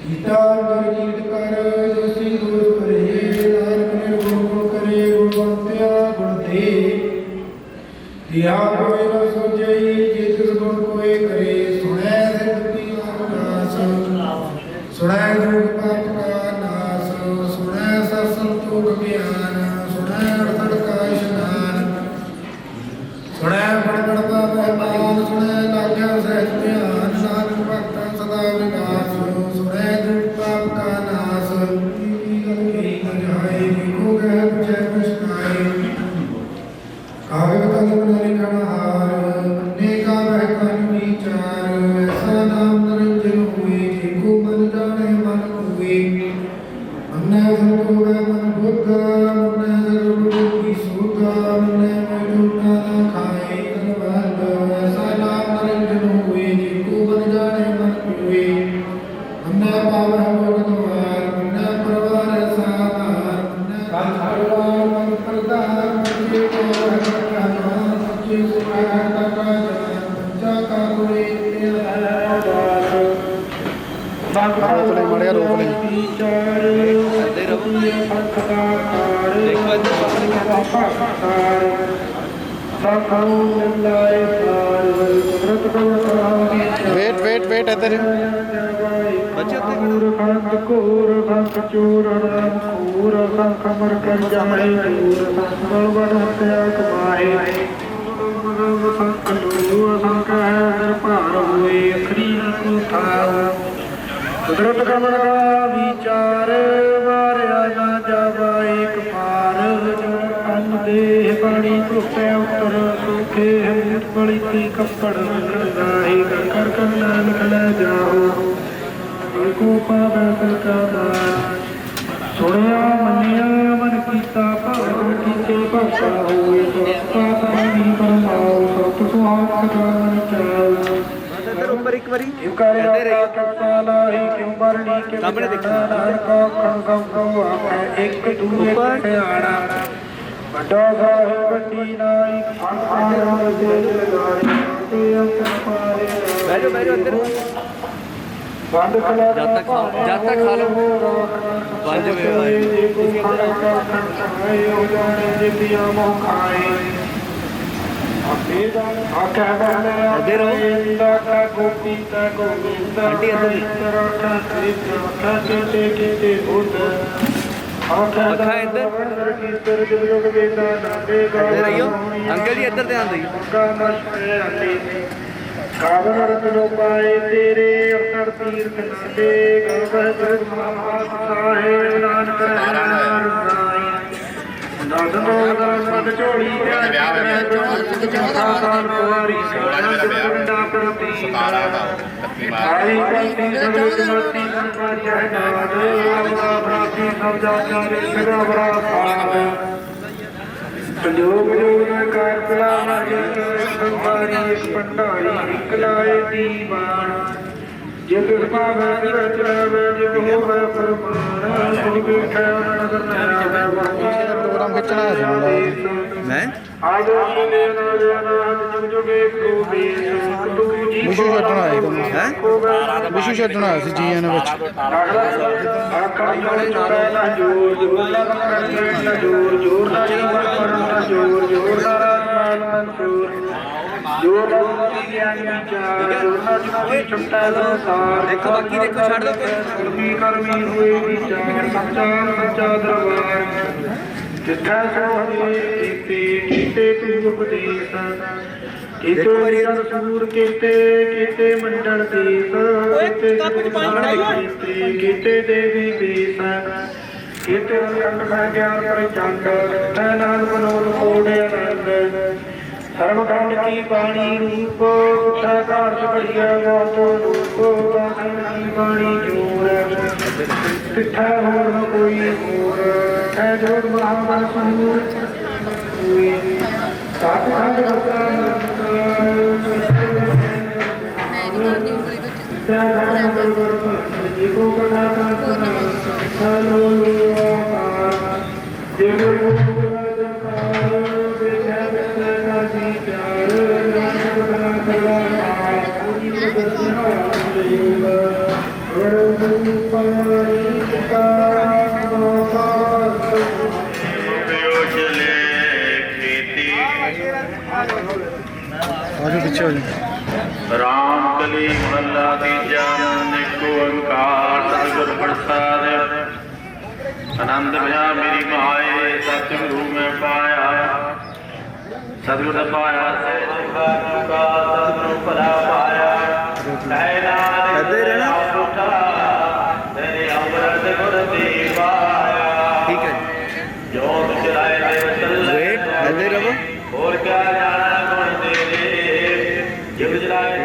गीता गीत कर जोशी दोष करे सुख ज्ञान सुनै अड़सठ का इशनान सुनै पढ़ पढ़ता मेहमान सुनै लाग्या सहज ध्यान नानक भक्त सदा विकास सुनै दुख पाप का नाश जाए को गह जय कृष्णाय काव्य कलम लिखण हार अन्य का वह कर्म विचार ऐसा नाम निरंजन हुए जिनको मन जाने मन हुए अन्य सर्व मन बुद्ध अन्य सर्व बुद्धि सुध अन्य में झूठा न खाए धनवान ऐसा नाम निरंजन हुए जिनको मन जाने मन हुए अन्य पावन भगवान अन्य परवार साधार अन्य भगवान मन प्रदान मुझे को भगवान मुझे सुखाता का जान पंचा का कोई मड़िया रोक ले वेट वेट वेट इधर कुदरत कमल का विचार मारिया ना जावा एक पार अन्न देह पानी धोते उत्तर सूखे मूत बड़ी थी कपड़ राही कर कर नानक ले जाओ को पावे का मान सुनिया मनिया मन कीता भाव कीते भक्ता होए तो पानी परमाओ सत सुहाग सदा मन चाओ ऊपर एक बारी सामने देखो एक दूए पे आना बड़ा साहे बड़ी नाई बैठो बैठो अंदर बंद खला जाता खा लो बंद अंकल जी इधर ध्यान दइए पाए तेरे अवसर तीर्थ नादे गर्भ नानक मन चोड़ी संजोग कार भंडारी निकलाए दीवान जग पावे जो है फरमान प्रोग्राम खिंचना है मैं विशु छड्डना है तुम हैं विशु छड्डना है जी ने बच देखो बाकी देखो छाड़ दो कर्मी हुए विचार सच्चा दरबार जिथा कीते तू उपदेश कीते सूर कीते मंडल देश कीते देवी देश कीते ज्ञान परिचंड नान मनोल कोड़े आनंद धर्मकांड की बाणी रूप कार बढ़िया रूप की बाणी जोर पिठा होर कोई होर है जोर महामन सूर आगे पीछे हो जाए। राम कली महला तीजा निको ओंकार सतगुर प्रसाद आनंद भया मेरी कहाए सतगुरु में पाया सतगुरु पाया सतगुरु भला पाया ਇੱਦਾਂ ਹੀ ਰਹਿਣਾ। तेरे अमृत गुर दी पाया ठीक है जो चलाए वेट ऐसे ही रहो। और क्या जाना गुण तेरे जिव जलाए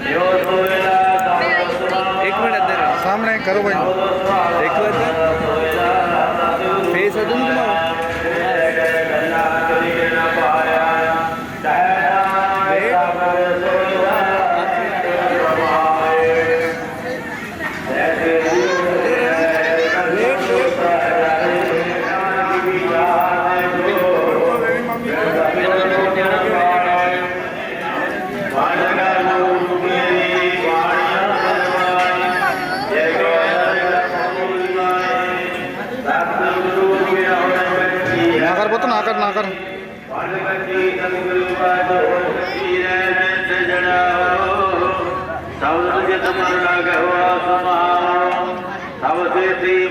जो सोएला एक मिनट इधर सामने करो भाई एक मिनट फेस अदम घुमाओ ना कर ना कर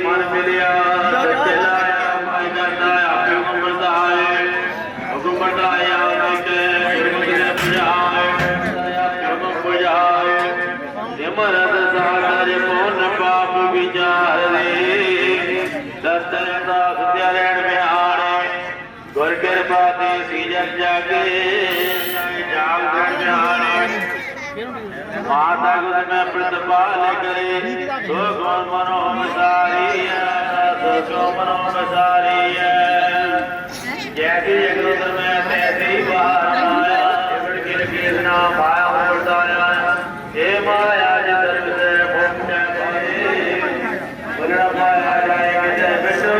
मन मिलिया हुक्म बढ़ाया सिमरत सागर मोन पाप विचारे दस्तन दास त्यारण बिहारे गुर कृपा दी सीजन जागे जाग बिहारे माता गुर में प्रतिपाल करे सो गो मनोम सारी सो मनोम सारी जैसी गुर में तैसी बाहर आया गिर नाम आया उड़ाया हे माया जिधर से भूख पाए बुरा पाया जाए जय विष्णु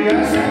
Yes.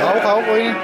ਖਾਓ ਖਾਓ ਕੋਈ ਨਹੀਂ।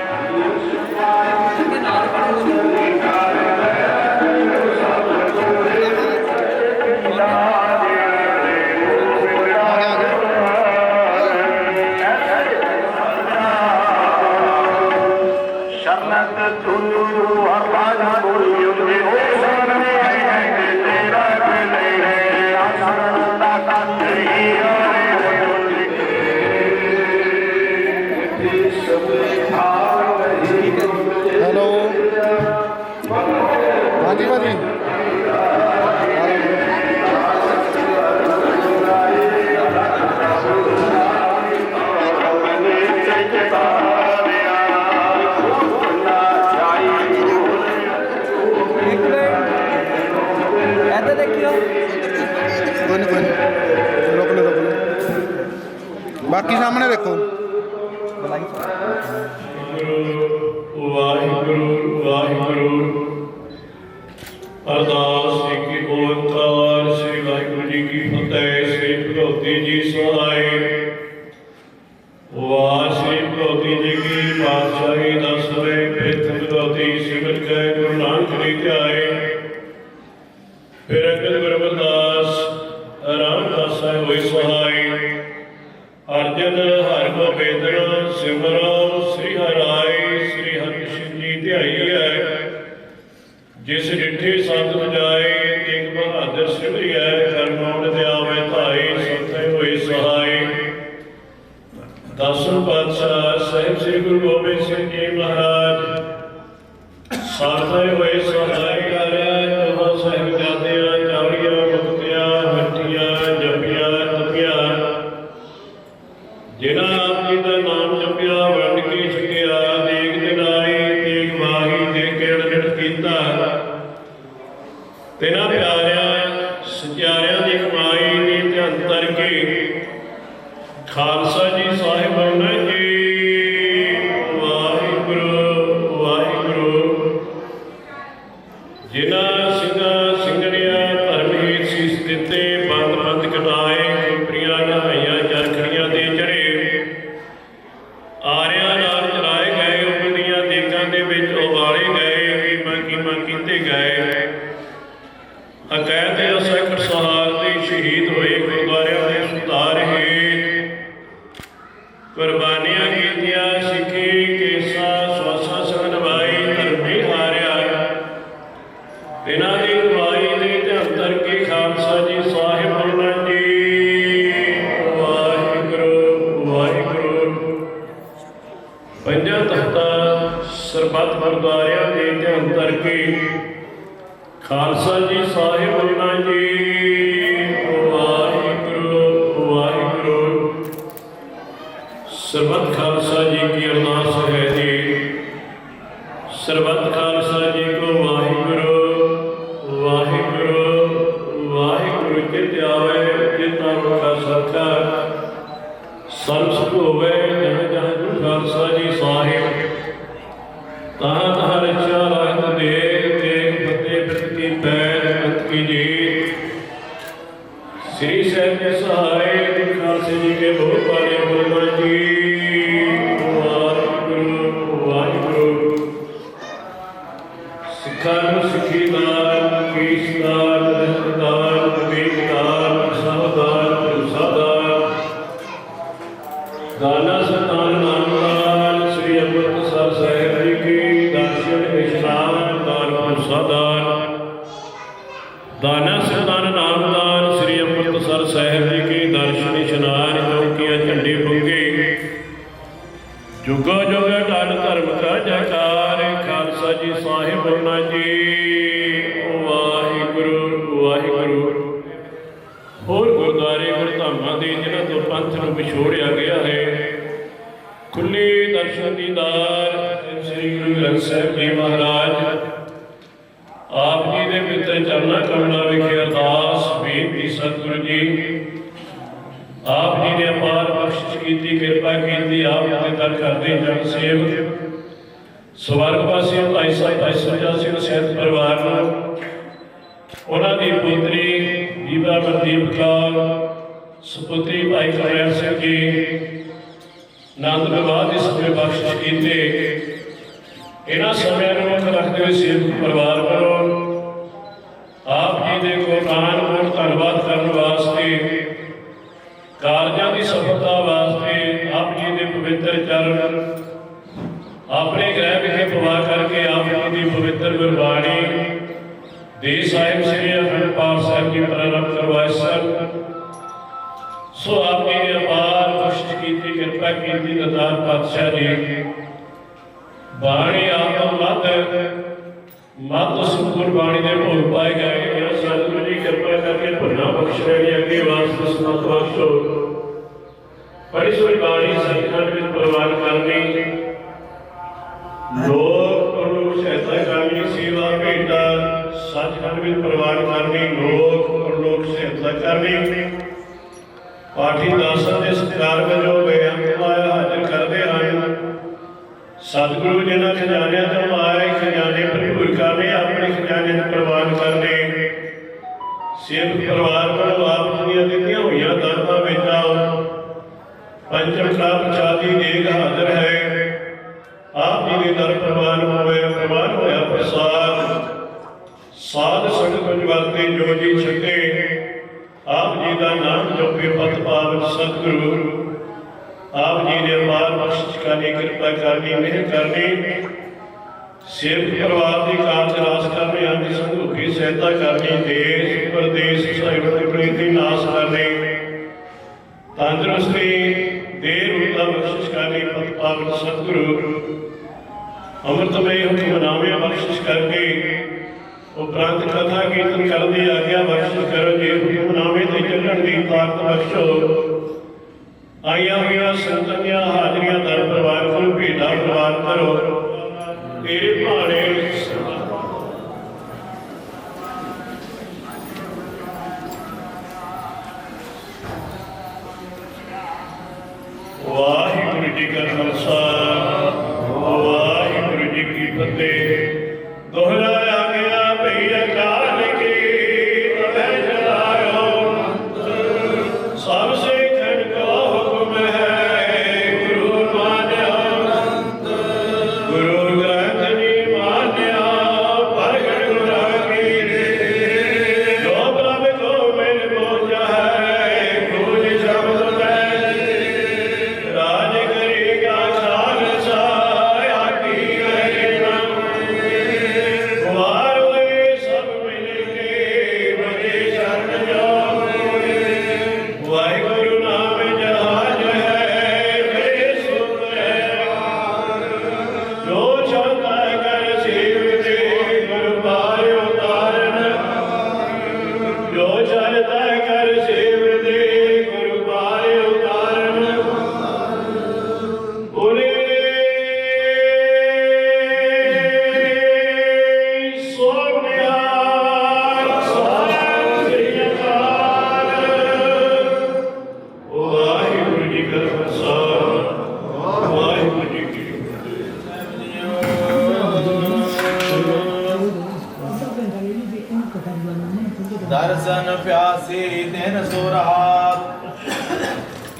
ਹੈਲੋ ਹਾਂਜੀ ਭਾਜੀ ਇੱਧਰ ਦੇਖਿਓ ਕੋਈ ਨਹੀਂ ਕੋਈ ਨਹੀਂ ਰੁਕ ਲਓ ਬਾਕੀ ਸਾਹਮਣੇ ਦੇਖੋ। ਵਾਹਿਗੁਰੂ ਵਾਹਿਗੁਰੂ ਅਰਦਾਸ ਜੀ ਓੰਕਾਰ ਸ੍ਰੀ ਵਾਹਿਗੁਰੂ ਜੀ ਕੀ ਫਤਿਹ। ਸ੍ਰੀ ਭਗਵਤੀ ਜੀ ਸਹਾਇ ਵਾਹਿ ਸ੍ਰੀ ਭਗਵਤੀ ਜੀ ਕੀ ਪਾਤਸ਼ਾਹੀ ਦਸਵੇਂ ਪ੍ਰਿਥਵ ਭਗਵਤੀ ਸਿਮਰ ਕੈ ਗੁਰੂ ਨਾਨਕ ਜੀ ਧਿਆਏ। ਫਿਰ ਅੰਗਦ ਗੁਰੂ ਅਮਰਦਾਸ ਰਾਮਦਾਸ ਸਾਹਿਬ ਹੋਈ ਸਹਾਈ। ਅਰਜਨ ਹਰਿ ਗੋਬਿੰਦਨ ਸਿਮਰੋ ਸ੍ਰੀ ਹਰਿ ਸ੍ਰੀ ਹਰਿਕ੍ਰਿਸ਼ਨ ਜੀ ਧਿਆਈ ਹੈ। ਜਿਸ ਡਿਠੇ ਸੰਤ ਜਾਏ ਤੇਗ ਬਹਾਦਰ ਸਿਮਰਿਐ ਕਰਨੋੜ ਦਿਆਵੇ ਧਾਈ ਸੰਤੇ ਹੋਏ ਸਹਾਈ। ਦਸਮ ਪਾਤਸ਼ਾਹ ਸਾਹਿਬ ਸ੍ਰੀ ਗੁਰੂ ਗੋਬਿੰਦ ਸਿੰਘ ਜੀ ਮਹਾਰਾਜ ਸਾਥੇ ਹੋਏ ਸਹਾਈ ਕਰਿਆ ਤੋ ਸਾਹਿਬ ਜਾਦਿਆਂ ਚੌੜੀਆਂ ਮੁਕਤਿਆਂ ਹੱਟੀਆਂ ਜਪੀਆਂ ਤਪੀਆਂ। ਜਿਨ੍ਹਾਂ ਆਪ ਜੀ ਦਾ ਨਾਮ ਜਪਿਆ ਵੰਡ ਕੇ ਛਕਿਆ ਦੇਗ ਦਿਨਾਈ ਤੇਗ ਮਾਹੀ ਦੇ ਕਿਰਣ ਨਿਠ ਕੀਤਾ। ਤਿਨਾਂ ਪਿਆਰਿਆਂ ਸਚਿਆਰਿਆਂ ਦੀ ਕਮਾਈ ਦੀ ਧਿਆਨ ਧਰ ਕੇ ਖਾਲਸਾ ਜੀ ਸਾਹਿਬ ਬਣਨਾ ਜੀ। ਵਾਹਿਗੁਰੂ ਵਾਹਿਗੁਰੂ ਜਿਨ੍ਹਾਂ ਸਿੰਘਾਂ ਸਿੰਘਣੀਆਂ ਧਰਮੀ ਸੀਸ ਦਿੱਤੇ ਬੰਦ ਬੰਦ ਕਟਾਏ ਖੋਪਰੀਆਂ ਨਹਾਈਆਂ ਚਰਖੜੀਆਂ ਦੇ ਚੜੇ ਆਰਿਆਂ ਨਾਲ ਚਲਾਏ ਗਏ ਉਪਦੀਆਂ ਦੇਗਾਂ ਦੇ ਵਿੱਚ ਉਬਾਲੇ ਗਏ ਕੀਮਾ ਕੀਤੇ ਗਏ। ਅਕੈਦ ਅਸਖਰ ਸਹਾਰ ਦੇ ਸ਼ਹੀਦ ਹੋਏ ਗੁਰਦੁਆਰਿਆਂ ਦੇ ਸੁਧਾਰ ਹੇਠ ਕੁਰਬਾਨੀਆਂ ਕੀਤੀਆਂ ਸਿੱਖੀ ਕੇਸਾ ਸਵਾਸਾ ਸੰਗ ਨਿਭਾਈ ਧਰਮੀ ਹਾਰਿਆ। ਇਹਨਾਂ ਦੀ ਅਗਵਾਈ ਦੇ ਧਿਆਨ ਧਰ ਕੇ ਖਾਲਸਾ ਜੀ ਸਾਹਿਬ ਬਣਨਾ ਜੀ। ਵਾਹਿਗੁਰੂ ਵਾਹਿਗੁਰੂ ਪੰਜਾਂ ਤਖਤਾਂ ਸਰਬੱਤ ਗੁਰਦੁਆਰਿਆਂ ਦੇ ਧਿਆਨ ਧਰ ਕੇ ਖਾਲਸਾ ਜੀ ਸਾਹਿਬ ਬਣਨਾ ਜੀ। ਵਾਹਿਗੁਰੂ ਵਾਹਿਗੁਰੂ ਸਰਬੱਤ ਖਾਲਸਾ ਜੀ ਕੀ ਅਰਦਾਸ ਹੈ ਜੀ। ਸਰਬੱਤ ਖਾਲਸਾ ਜੀ ਕੋ ਵਾਹਿਗੁਰੂ ਵਾਹਿਗੁਰੂ ਵਾਹਿਗੁਰੂ ਚਿਤ ਆਵੇ ਚਿਤਾਂ ਮੁਖਾ ਸਖਾ ਸਰਬ ਸੁਖ ਹੋਵੇ। ਜਹ ਜਹ ਗੁਰੂ ਖਾਲਸਾ ਜੀ ਸਾਹਿਬ ਤਹਾਂ ਤਹਾਂ ਰਚਾ ਰਹਿਤ ਦੇ ਤੇਗ ਫਤਿਹ ਬਿਰਤ ਕੀ ਪੈਰ ਅੰਤ ਕੀ ਜੀ। ਸ੍ਰੀ ਸਾਹਿਬ ਦੇ ਸਹਾਰੇ ਗੁਰੂ ਖਾਲਸੇ ਜੀ ਕੇ ਬਹੁਤ ਬਾਰੇ ਬੋਲਣਾ ਜੀ। ਵਾਹਿਗੁਰੂ ਵਾਹਿਗੁਰੂ ਸਿੱਖਾਂ ਨੂੰ ਸਿੱਖੀ ਦਾਨ ਕੇਸ ਦਾਨ ਰਿਸ਼ਤੇਦਾਰ ਬੇਟਦਾਰ ਸਭਦਾਰ ਭਰੋਸਾਦਾਰ दाना सरदान नामदान श्री अमृतसर साहिब जी के दर्शन इशनान चौकियां झंडे बुंगे जुगो जुग ढाल धर्म का जयकार खालसा जी साहिब बोलना जी वाहिगुरु वाहिगुरु। होर गुरुद्वारे गुरधामां दे जिन्हां तो पंथ नूं विछोड़िया गया है खुले दर्शन दीदार श्री गुरु ग्रंथ साहिब जी महाराज आप जी दे मित्र चरना कमला विखे अरदास बेनती सतगुरु जी आप जी ने अपार बख्शिश की कृपा की आप दे दर करते जन सेवक स्वर्गवासी भाई साहब भाई सुजा सिंह सहित परिवार उन्होंने पुत्री दीपा मनदीप कौर सुपुत्री भाई करनैल सिंह जी नंद विवाह के समय बख्शिश किए इन्होंने समय मुख रखते हुए सेवक परिवार वालों आप जी के गुणगान गुण धन्यवाद करने वास्ते कारजां की सफलता वास्ते आप जी के पवित्र चरण अपने गृह विखे पवा करके आप जी की पवित्र गुरबाणी दे साहिब श्री अखंड पाठ साहिब जी प्रारंभ करवाए सन। सो आप जी ने अपार बख्शिश की कृपा की दातार पातशाह जी बाणी आप मत उस गुरबाणी के भोग पाए गए सतगुरु जी कृपा करके भुना बख्श अगे वास्ते समत बख्शो बड़ी सोई बाणी सचखंड में प्रवान करनी लोक और लोक सहायता करनी सेवा भेंटा सचखंड में प्रवान करनी लोक और लोक सहायता करनी पाठी दासां के सत्कार वजों बेअंत माया हाजिर करते हैं सतगुरु जिन्होंने खजाने तो माए खजाने भरपूर करने अपने खजाने प्रवान करने सेवक परिवार वालों आप दित्तियां हुई दातां विच पंचम का प्रसादी देग हाजिर है आप जी के दर प्रवान होया प्रसाद साध संगत पंजवाते जो जी छके आप जी का नाम जपे पत पावन सतगुरु आप जी ने अपार बख्शिश करनी कृपा करनी मेहर करनी सेवक परिवार की कारज रास करनी अंग संघ की सहायता करनी देश प्रदेश साहिब प्रीति नाश करनी तंदुरुस्ती देर उता बख्शिश करनी पत पावन सतगुरु अमृतमय हुक्म नामे बख्शिश करके उपरांत कथा कीर्तन कर दी आज्ञा बख्शिश करो जी हुक्म नामे ते चलण दी ताकत बख्शो आइया हुई संतनिया हाजरियां दर प्रवान करो भेटा प्रवान करो तेरे भाणे वाहिगुरु जी का खालसा वाहिगुरु जी की फतेह। दोहराया गया भई अकाल की तबे जलायो सबसे दर्शन प्यासी दिन सुरात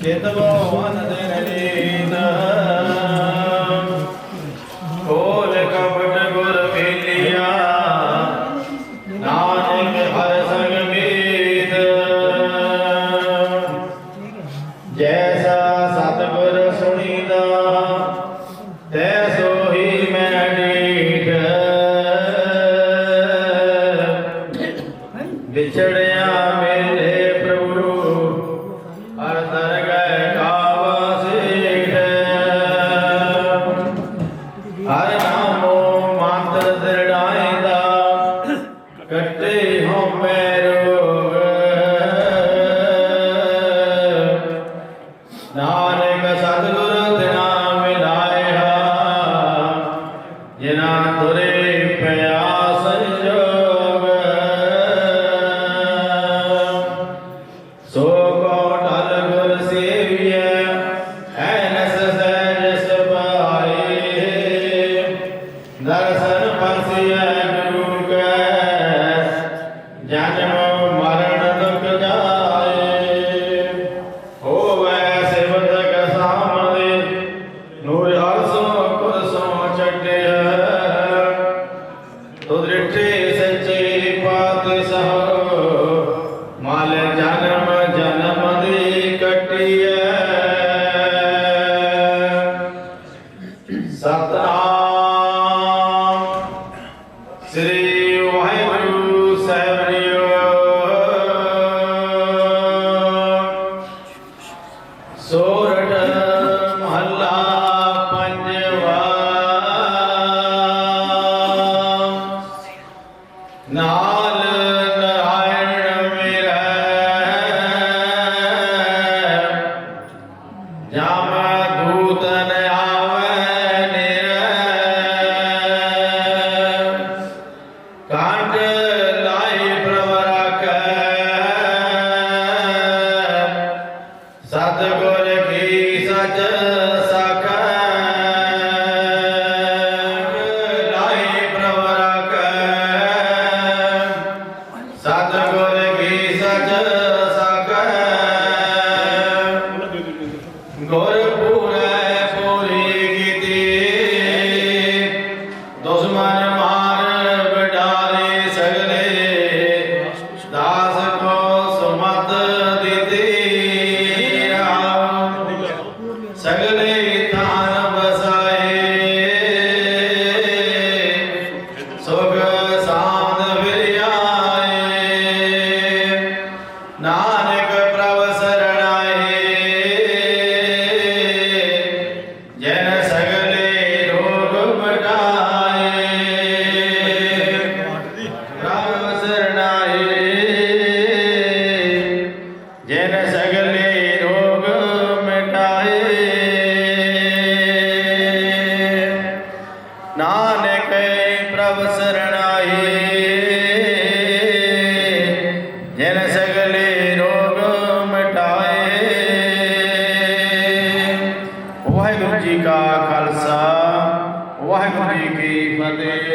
केतवो वन दिन नींद खोल कपट गुर मिलिया नानक हर संग मीत जैसा सतगुर सुनीदा तैसो ही मैं डीठ ਵਿਛੜਿਆ ਮੇਰੇ ਪ੍ਰਭੂ ਹਰ ਦਰਗਹਿ ਕਾਵਾਸੀਠ ਹਰ ਨਾਮੋ ਮੰਤਰ ਦ੍ਰਿੜਾਇਂਦਾ ਕੱਟੇ ਹਉਮੈ ਰੋਗ ਨਾਨਕ ਸਤਿਗੁਰ ਤਿਨਾ ਮਿਲਾਇਆ ਜਿਨਾ ਤੁਰੇ ਪਿਆ ਸੰਜੋਗ ਸੋ ਕੋ ਢਲ ਗੁਰ ਸੇਵੀਐ ਐਨਸ ਸਹਿਜ ਸੁਭਾਏ ਦਰਸ਼ਨ ਪਰਸਿਐ ਗੁਰੂ ਕੈ ਜਨਮ ਮਰਨ ਦੁਖ ਜਾਏ ਹੋਵੈ ਸਿਵਤਕ ਸਾਮਣੇ ਨੂਰ ਹਰਸੋ ਕੁਰਸੋ ਛੱਡਿਆ ਤੁਦ੍ਰਿਠੇ ਸੱਚੇ ਪਾਤਸ਼ਾਹ ਮਲ ਜਨਮ ਜਨਮ ਦੀ ਕੱਟਿਐ ਸਤਨਾਮ ਸ੍ਰੀ ਵਾਹਿਗੁਰੂ ਸਾਹਿਬ ਜੀਓ ਸੋਰਠ ਮਹੱਲਾ ਪੰਜਵਾ ਨਾਲ ਨਾਰਾਇਣ ਮਿਲੈ ਜਮ ਦੂਤਨ ਆਵੈ ਨਿਰੈ ਕੰਠ ਲਾਈ ਪ੍ਰਭ ਰਾਖੈ ਸਤਿਗੁਰ ਕੀ ਸਚ ਸਾਖੈ ਲਾਈ ਪ੍ਰਭ ਰਾਖੈ ਸਤਿਗੁਰ ਕੀ ਸਚ ਸਾਖੈ ਗੁਰ ਪੂਰੈ ਪੂਰੀ ਕੀਤੀ ਦੁਸ਼ਮਨ ਮਾਰ ਬਿਡਾਰੇ ਸਗਲੇ ਦਾਸ ਕੋ ਸੁਮਤ ਦਿੱਤੀ ਰਾਮ ਸਗਲੇ ਥਾਨ ਬਸਾਏ ਸੁਖ ਸਾਧ ਵਿਰਿਆਏ ਨਾਨਕ ਪ੍ਰਭ ਸਰਣਾਏ ਜਨ ਸਗਲੇ ਰੋਗ ਮਿਟਾਏ ਪ੍ਰਭ ਸਰਣਾਏ ਜਨ ਸਗਲੇ ਰੋਗ ਮਿਟਾਏ ਨਾਨਕ ਪ੍ਰਭ ਸਰਣਾਏ ਜਨ ਸਗਲੇ ਰੋਗ ਮਿਟਾਏ ਵਾਹਿਗੁਰੂ ਜੀ ਕਾ ਖਾਲਸਾ ਵਾਹਿਗੁਰੂ ਜੀ ਕੀ ਫਤਿਹ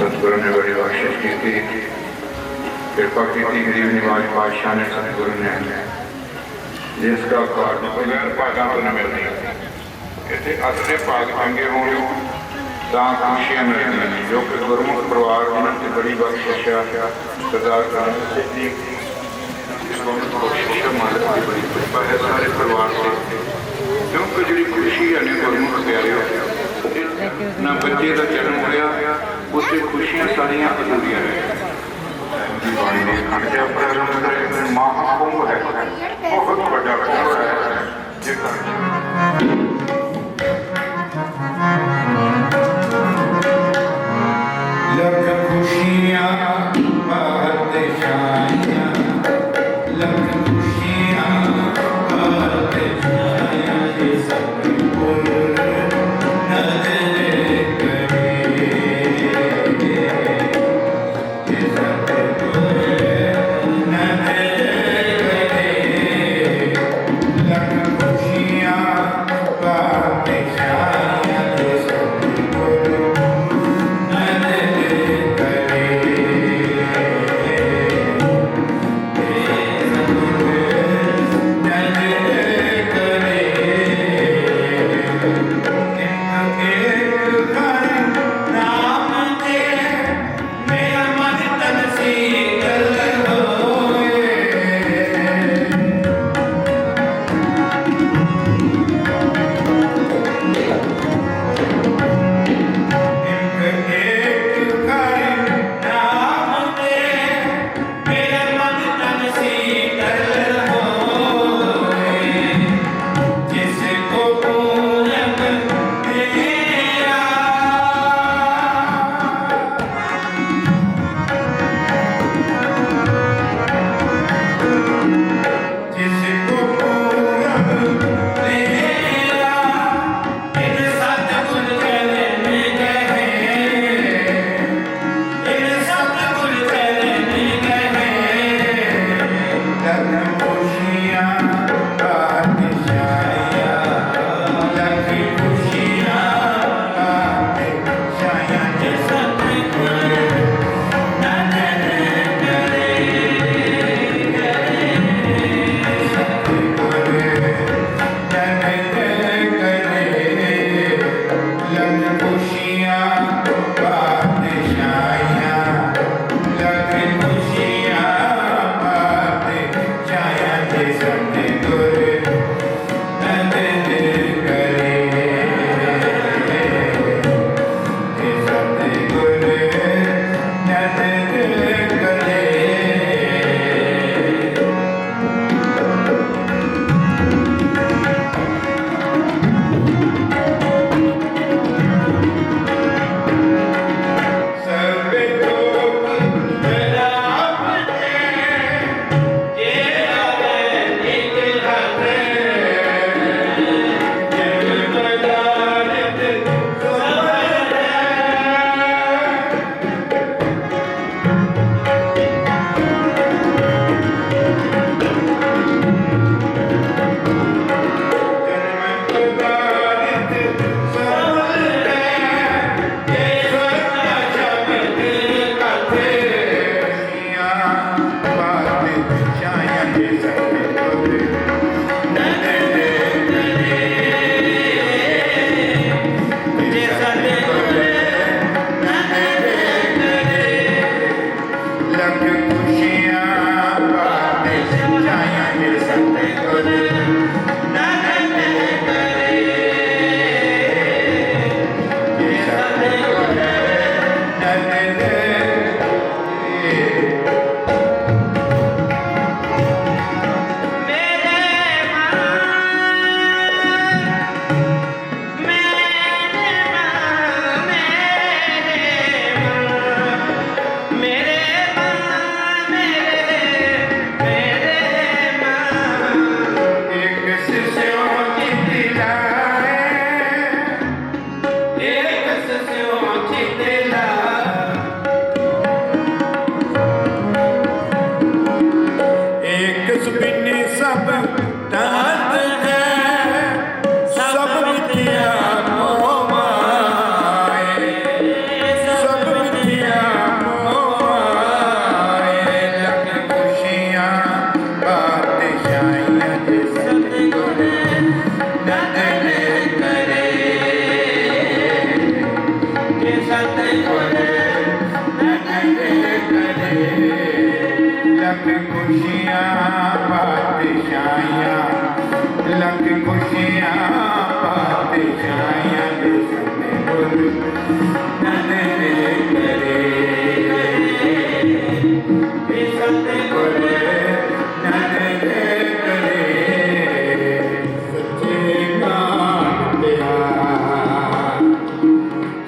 सतगुरु ने बड़ी बख्शिश की थी, कृपा की थी गरीब निवाज बादशाह ने सतगुरु ने जिसका कार्ड बगैर भागा तो न मिलती इतने असले भाग चंगे होने ਤਾਂ ਖੁਸ਼ੀਆਂ ਮਿਲਦੀਆਂ ਨੇ ਜੋ ਕਿ ਗੁਰਮੁਖ ਪਰਿਵਾਰ ਉਹਨਾਂ ਦੀ ਬੜੀ ਬਖਸ਼ਿਸ਼ ਆ ਸਰਦਾਰ ਕਰਨ ਸਿੰਘ ਜੀ ਇਸ ਨੂੰ ਬਖਸ਼ਿਸ਼ ਮਾਲਕ ਦੀ ਬੜੀ ਕਿਰਪਾ ਹੈ ਸਾਰੇ ਪਰਿਵਾਰ ਤੇ ਕਿਉਂਕਿ ਜਿਹੜੀ ਖੁਸ਼ੀ ਹੈ ਨੇ ਗੁਰਮੁਖ ਪਿਆਰਿਓ ਨਾ ਬੱਚੇ ਦਾ ਜਨਮ ਹੋਇਆ ਉੱਥੇ ਖੁਸ਼ੀਆਂ ਸਾਰੀਆਂ ਅਧੂਰੀਆਂ ਨੇ ਬਾਣੀ ਦੇ ਖੰਡ ਦੇ ਪ੍ਰਾਰੰਭ ਕਰੇ ਮਹਾ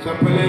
सपला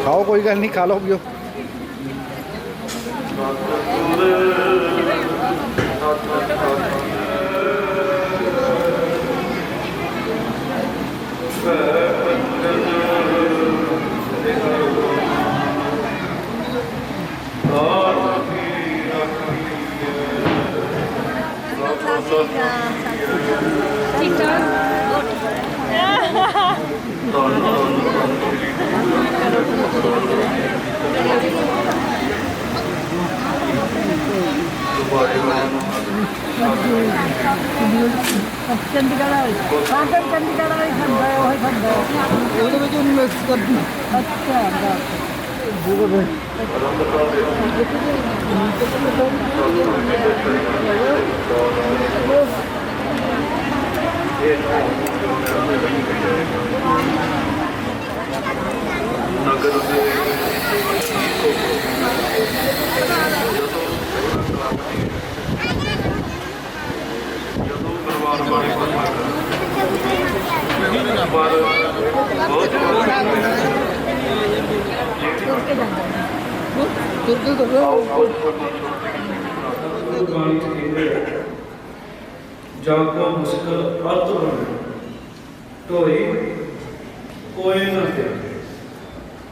खाओ कोई गल नहीं, खा लो पियो। ਚੰਡੀਗੜ੍ਹ ਵਾਲੀ ਚੰਡੀਗੜ੍ਹ ਵਾਲੀ ਖਾਂਦਾ ਹੈ, ਉਹ ਖਾਂਦਾ ਹੈ ਉਹਦੇ ਵਿੱਚ ਉਹਨੂੰ ਮਿਕਸ ਕਰਦੀ। ਅੱਛਾ जाको मुश्किल अर्थ बने ढोई कोई ना दे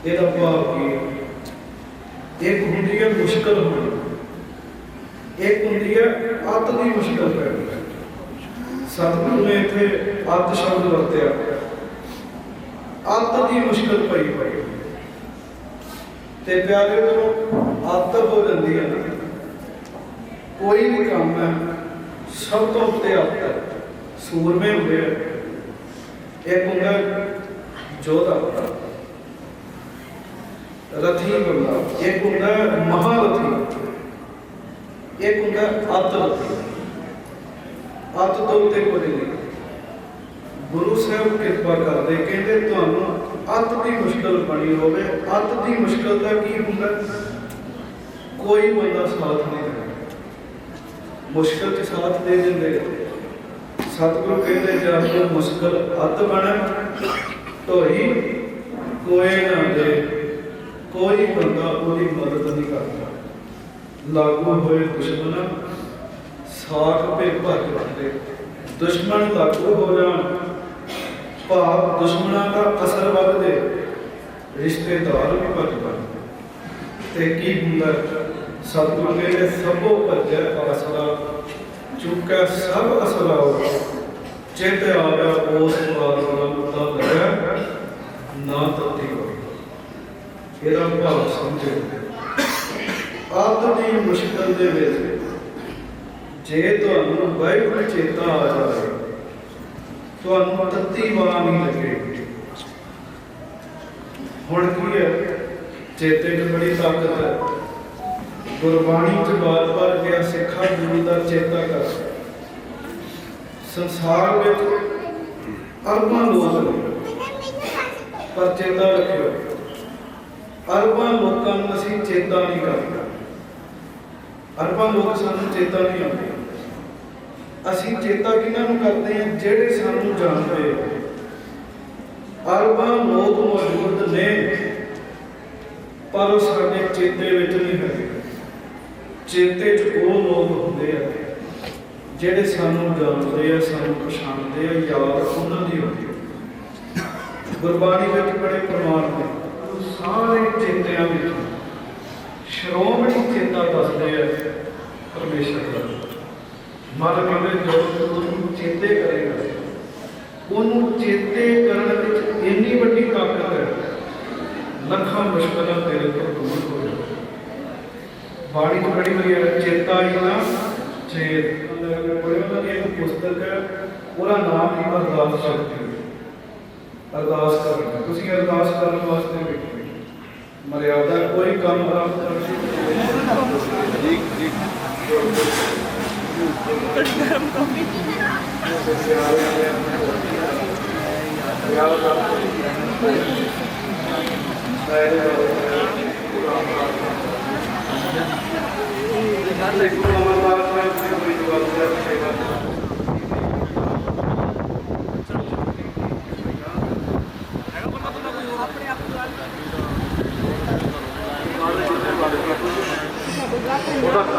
ਇਹਦਾ ਭਾਵ ਕੀ ਇੱਕ ਹੁੰਦੀ ਹੈ ਮੁਸ਼ਕਲ ਹੋਣੀ, ਇੱਕ ਹੁੰਦੀ ਹੈ ਅੱਤ ਦੀ ਮੁਸ਼ਕਲ ਪੈਣੀ। ਸਤਿਗੁਰੂ ਨੇ ਇੱਥੇ ਅੱਤ ਸ਼ਬਦ ਵਰਤਿਆ, ਅੱਤ ਦੀ ਮੁਸ਼ਕਲ ਪਈ ਤੇ ਪਿਆਰੇ ਨੂੰ ਅੱਤ ਹੋ ਜਾਂਦੀ ਹੈ ਨਾ, ਕੋਈ ਵੀ ਕੰਮ ਹੈ ਸਭ ਤੋਂ ਉੱਤੇ ਅੱਤ ਹੈ। ਸੂਰਮੇ ਹੁੰਦੇ ਆ, ਇੱਕ ਹੁੰਦਾ ਯੋਧਾ रथी बंदा, एक होंदा महारथी, एक होंदा अत रथी। अत तो उत्ते कोई नहीं। गुरु साहब कृपा करते कहते तुहानू अत की मुश्किल बनी होवे। अत की मुश्किल का की होंदा, कोई बंदा साथ नहीं देता, मुश्किल च साथ दे देंगे। सतगुरु कहते जाके मुश्किल अत बने ढोई कोई ना दे, कोई बंदा कोई मदद नहीं करता। लागू हुए दुश्मन साठ पे भज बनते, दुश्मन लागू हो जान भाव दुश्मनों का असर बढ़ते, रिश्तेदार भी भज बनते। की हुंदा सतगुरु ने सबो भजै आसरा चुकै सब असरा चेत आया उस बात वाला मुद्दा लगा ना तत्ती हो। ਇਹਦਾ ਭਾਵ ਸਮਝੋ, ਅੱਤ ਦੀ ਮੁਸ਼ਕਲ ਦੇ ਵਿੱਚ ਜੇ ਤੁਹਾਨੂੰ ਵਾਹਿਗੁਰੂ ਚੇਤਾ ਆ ਜਾਵੇ, ਤੁਹਾਨੂੰ ਤੱਤੀ ਵਾਹ ਨਹੀਂ ਲੱਗੇਗੀ। ਹੁਣ ਕੀ ਹੈ, ਚੇਤੇ 'ਚ ਬੜੀ ਤਾਕਤ ਹੈ। ਗੁਰਬਾਣੀ 'ਚ ਬਾਰ-ਬਾਰ ਕਿਹਾ ਸਿੱਖਾ ਗੁਰੂ ਦਾ ਚੇਤਾ ਕਰ। ਸੰਸਾਰ ਵਿੱਚ ਅਰਬਾਂ ਲੋਕ ਨੇ, ਪਰ ਚੇਤਾ ਰੱਖਿਓ अरबां लोगों को असीं चेता नहीं करते। अरबां लोग सानू चेता नहीं आते। असीं चेता किन्हां करते हैं, जेड़े सानू जानते हैं। अरबां लोग मौजूद ने पर साडे चेते विच नहीं है। चेते च वो लोग होंदे हैं जेड़े सानू जानते हैं, सानू पछाणदे हैं, याद उन्हां दी होंदी है। गुरबाणी विच बड़े प्रमाण ने सारे चेतिया श्रोमणी चेता दसते हैं परमेश्वर का। मन में जो चेते करेगा, उन्होंने चेते करने इन्नी बड़ी ताकत है, लखा मुश्किल तेरे तो दूर हो जाए। बाणी तो बड़ी वही है, चेता ही ना चेत बड़ी एक पुस्तक है, पूरा नाम ही अरदास शक्ति। अरदास करना, तुसीं अरदास करने वास्ते बैठे मर्यादा कोई काम आराम कर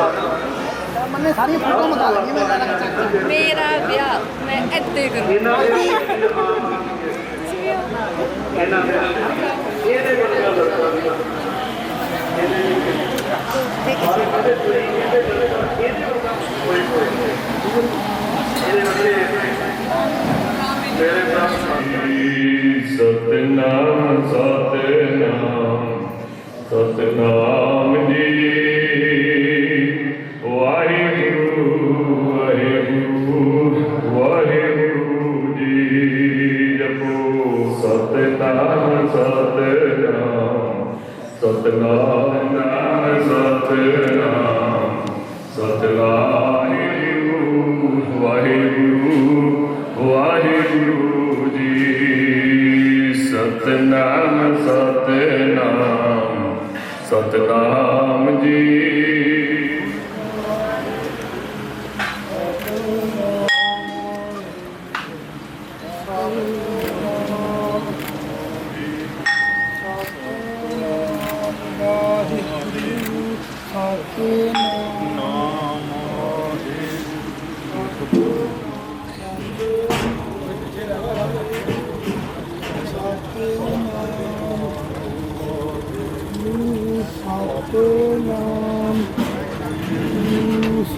मैंने सारी फोटो मंगा ली मैं मेरा ब्याह मैं ऐसे करूँ। सतनाम सतनाम सतनाम जी वाहिगुरु वाहिगुरु वाहिगुरु जी जपो सतनाम सतनाम सतनाम नाम सतनाम सतनाम वाहिगुरु वाहिगुरु जी सतनाम सतनाम सतनाम जी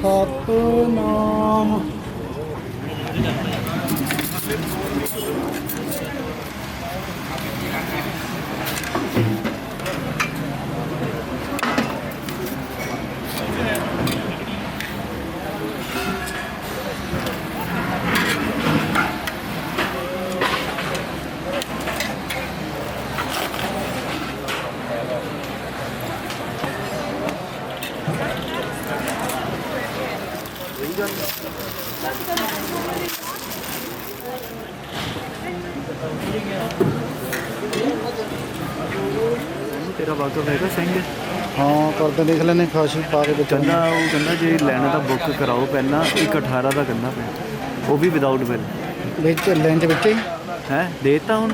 सतनाम तेरा वाकफ हैगा ਸਿੰਘ हाँ करते देख लेने खासी पा के बच्चा ਕਹਿੰਦਾ ਉਹ ਕਹਿੰਦਾ ਜੇ ਲੈਣਾ ਤਾਂ ਬੁੱਕ ਕਰਾਓ ਪਹਿਲਾਂ 118 ਦਾ ਕਰਨਾ ਪਿਆ ਉਹ ਵੀ ਵਿਦਆਊਟ ਬਿੱਲ ਵਿੱਚ ਲੈਣ ਦੇ ਵਿੱਚ ਹੀ ਹੈ ਦੇਤਾ ਹੁਣ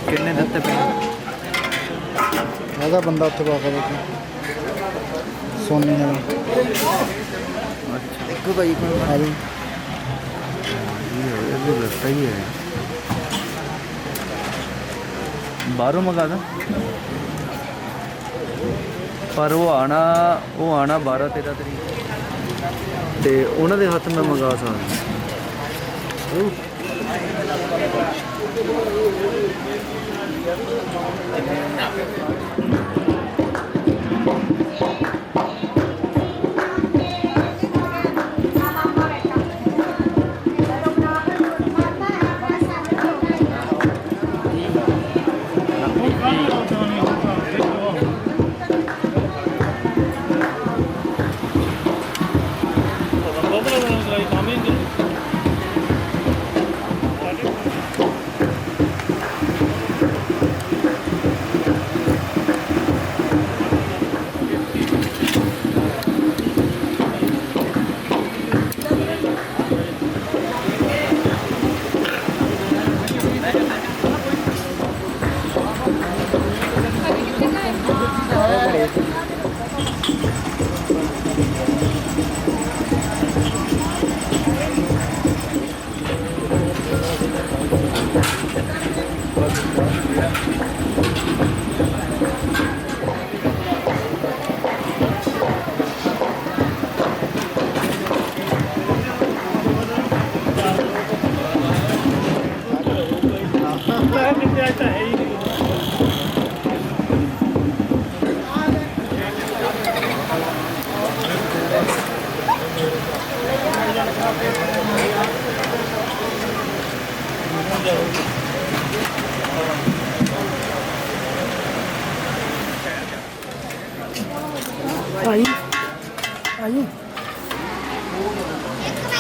ਕਿੰਨੇ ਦਿੱਤੇ ਪਏ ਹੈਗਾ ਬੰਦਾ ਉੱਥੇ ਪਾ ਕੇ ਬੈਠਾ ਸੋਨੇ ਨਾਲ ਇੱਕ ਭਾਈ ਕੋਲ ਆ ਵੀ ਇਹ ਵੀ ਲੱਗਦਾ ਹੀ ਹੈ ਬਾਹਰੋਂ ਮੰਗਾ ਦਾ ਪਰ ਉਹ ਆਣਾ 12 13 ਤਰੀਕ ਤੇ ਉਹਨਾਂ ਦੇ ਹੱਥ ਮੈਂ ਮੰਗਾ ਸਕਦਾ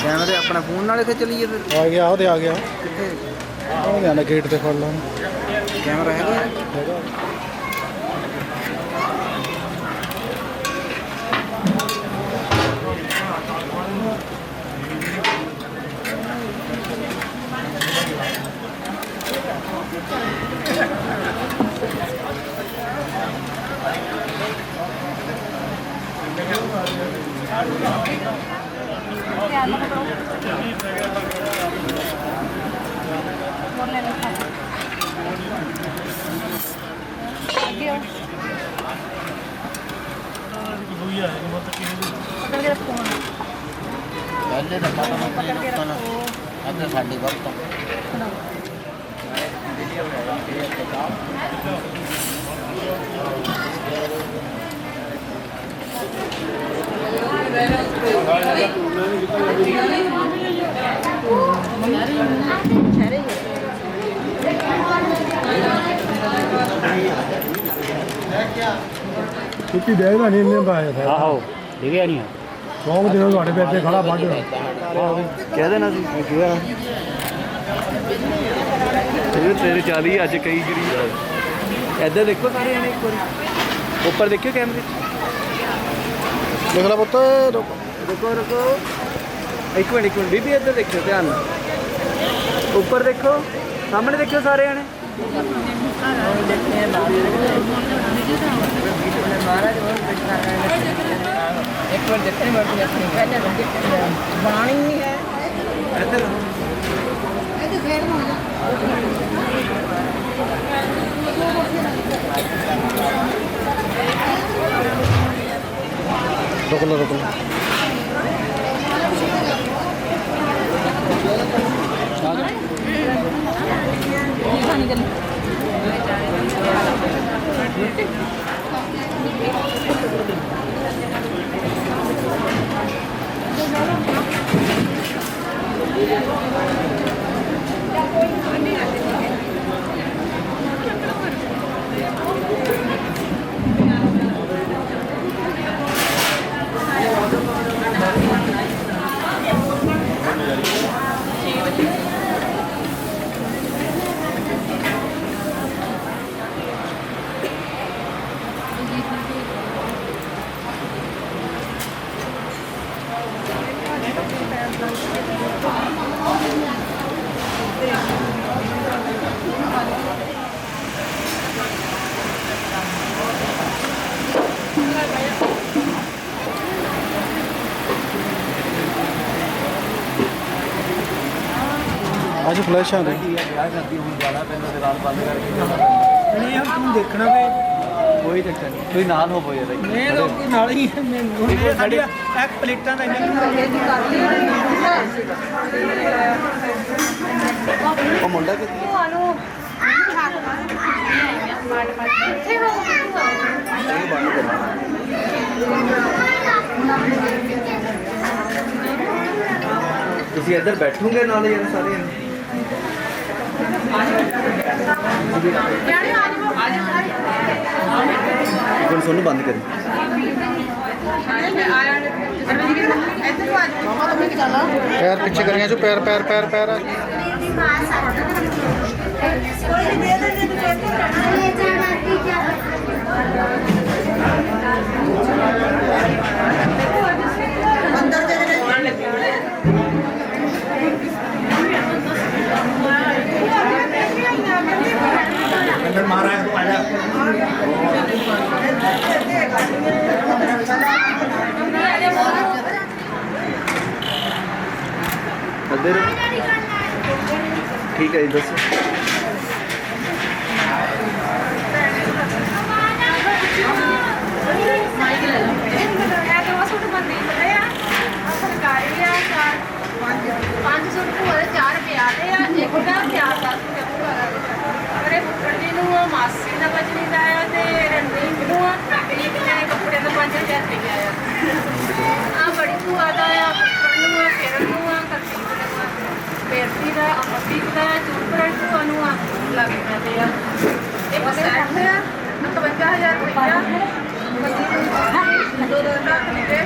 कैमरे अपना फोन नाल इत्थे चलीए फिर आ गया किथे आ गया गेट ते फड़ ला कैमरा हैगा ਸਾਡੀ ਵਕਤ ਛੁੱਟੀ ਦੇ ਦਾ ਨਹੀਂ ਇੰਨੇ ਪਾਇਆ ਫਿਰ ਆਹੋ ਡਿਗਿਆ ਨਹੀਂ ਬਹੁਤ ਦਿਨ ਤੁਹਾਡੇ ਪੈਸੇ ਖੜਾ ਵੱਢ ਕਹਿ ਦੇਣਾ ਸੀ ਇਹ ਤੇਰੇ ਚਾਲੀ ਅੱਜ ਕਈ ਗਰੀ ਇੱਧਰ ਦੇਖੋ ਸਾਰੇ ਜਣੇ ਇੱਕ ਵਾਰੀ ਉੱਪਰ ਦੇਖਿਓ ਕੈਮਰੇ 'ਚ ਦੇਖ ਲੈ ਪੁੱਤ ਰੁਕੋ ਰੁਕੋ ਇੱਕ ਮਿੰਟ ਬੀਬੀ ਇੱਧਰ ਦੇਖਿਓ ਧਿਆਨ ਨਾਲ ਉੱਪਰ ਦੇਖੋ ਸਾਹਮਣੇ ਦੇਖਿਓ ਸਾਰੇ ਜਣੇ एक बार देखते हैं बनानी ही है रुक लो आज फ्लैश आ रही ਤੂੰ ਦੇਖਣਾ ਵੇ ਕੋਈ ਚੱਕਰ ਨਹੀਂ ਤੁਸੀਂ ਨਾਲ ਹੋਵੋ ਯਾਰ ਮੈਂ ਲੋਕੀ ਨਾਲ ਹੀ ਮੈਂ ਸਾਡੀਆਂ ਇੱਕ ਪਲੇਟਾਂ ਦਾ ਉਹ ਮੁੰਡਾ ਕਿੱਥੇ ਤੁਸੀਂ ਇੱਧਰ ਬੈਠੋਗੇ ਨਾਲ ਯਾਰ ਸਾਰੇ ਹੁਣ ਤੁਹਾਨੂੰ ਬੰਦ ਕਰੀ पैर पीछे करिए जो पैर पैर पैर पैर ਇੱਧਰ ਠੀਕ ਹੈ ਜੀ ਦੱਸੋ ਮਾਸੀ ਦਾ ਬਚਨੀ ਦਾ ਆਇਆ ਤੇ ਰਣਦੀਪ ਨੂੰ ਇੱਕ ਨੇ ਕੱਪੜੇ ਦਾ 5000 ਰੁਪਏ ਆਇਆ ਆ ਬੜੀ ਭੂਆ ਦਾ ਆ ਕੱਪੜ ਨੂੰ ਆ ਫੇਰਨ ਨੂੰ ਆ ਪੇਰਤੀ ਦਾ ਅਮਰਦੀਪ ਦਾ ਚੂਪਰਨ ਭੂਆ ਨੂੰ ਆ ਲੱਗ ਪੈਂਦੇ ਆ ਇੱਕ ਸੈਟ ਆ 51000 ਰੁਪਇਆ ਦੋ ਲੱਖ ਦੇ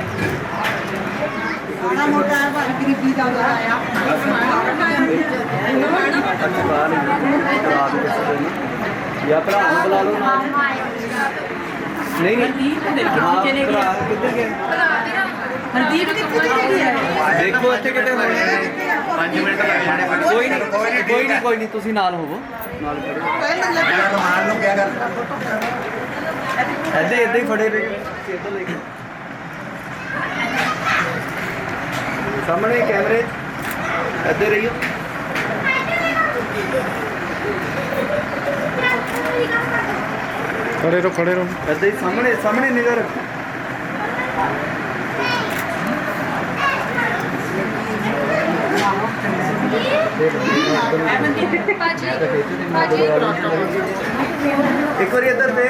ਆਣਾ ਮੋਟਾ ਭਾਰੀ ਗਰੀਬੀ ਦਾ ਆਇਆ ਜਾਂ ਭਰਾ ਨੂੰ ਬੁਲਾ ਲਓ ਨਾਲ ਨਹੀਂ ਨਹੀਂ ਭਰਾ ਕਿੱਧਰ ਗਏ ਹਰਦੀਪ ਕਿੱਥੇ ਚਲੀ ਗਈ ਦੇਖੋ ਇੱਥੇ ਕਿਤੇ ਹੋਣੇ 5 ਮਿੰਟ ਲੱਗ ਜਾਣੇ ਕੋਈ ਨਹੀਂ ਤੁਸੀਂ ਨਾਲ ਹੋਵੋ ਨਾਲ ਖੜੋ ਨੂੰ क्या कर ਇੱਧਰ ਹੀ ਫੜੇ ਰਹੇ ਇੱਧਰ ਲੈ ਕੇ 5 minute 5 minute 5 minute 5 minute 5 minute 5 minute 5 minute 5 minute 5 minute 5 minute 5 minute 5 minute 5 minute 5 minute 5 minute लग जाने ਸਾਹਮਣੇ ਕੈਮਰੇ ਇੱਧਰ ਰਹੀਓ। खड़े रहो खड़े रहो। ਇੱਧਰ ਹੀ ਸਾਹਮਣੇ ਸਾਹਮਣੇ ਨਿਗਾਹ ਰੱਖੋ। ਭਾਜੀ ਭਾਜੀ ਇੱਕ ਵਾਰੀ ਇੱਧਰ ਤੇ